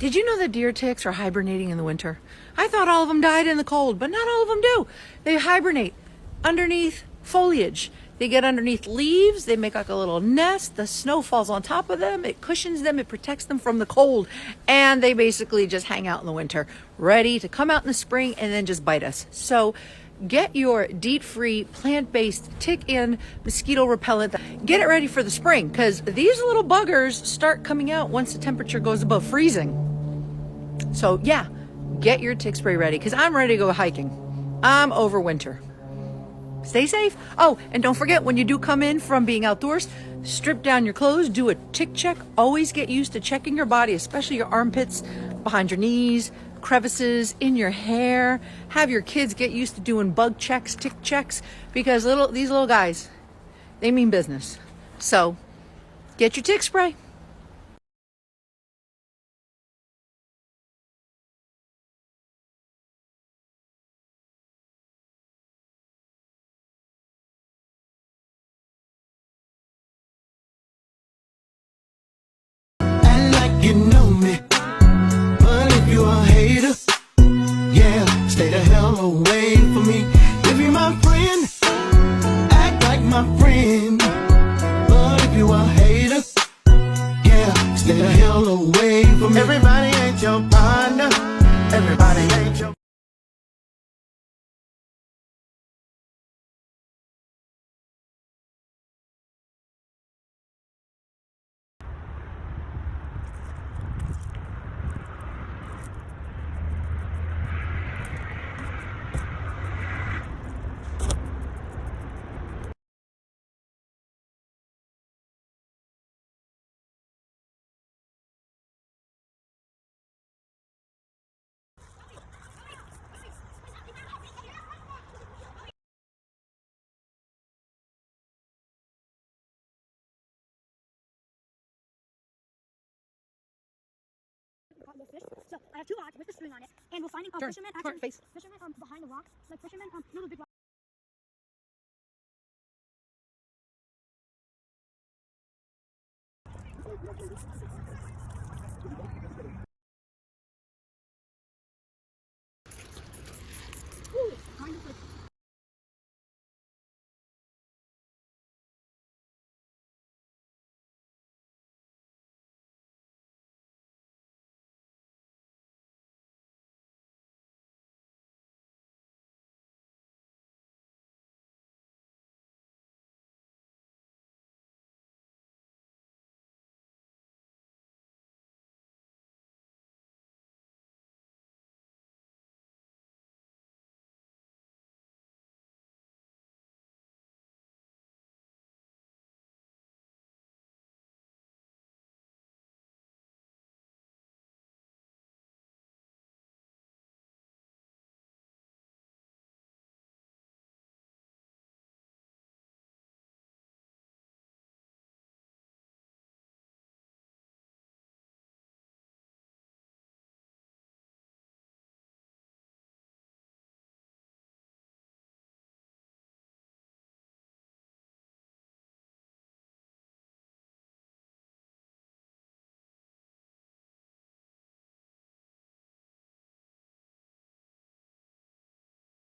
Did you know that deer ticks are hibernating in the winter? I thought all of them died in the cold, but not all of them do. They hibernate underneath foliage. They get underneath leaves, they make like a little nest, the snow falls on top of them, it cushions them, it protects them from the cold, and they basically just hang out in the winter, ready to come out in the spring and then just bite us. So get your DEET-free, plant-based, tick-in mosquito repellent. Get it ready for the spring, because these little buggers start coming out once the temperature goes above freezing. So yeah, get your tick spray ready, because I'm ready to go hiking. I'm over winter. Stay safe. Oh, and don't forget, when you do come in from being outdoors, strip down your clothes, do a tick check. Always get used to checking your body, especially your armpits, behind your knees, crevices, in your hair. Have your kids get used to doing bug checks, tick checks, because these little guys, they mean business. So get your tick spray. Act like you know me, but if you a hater, yeah, stay the hell away from me. If you my friend, act like my friend, but if you a hater, yeah, stay the hell away from me. Everybody ain't your partner, everybody ain't your the fish. So I have two rods with the string on it, and we're finding fishermen actually fishermen behind the rocks, like fishermen little big rocks.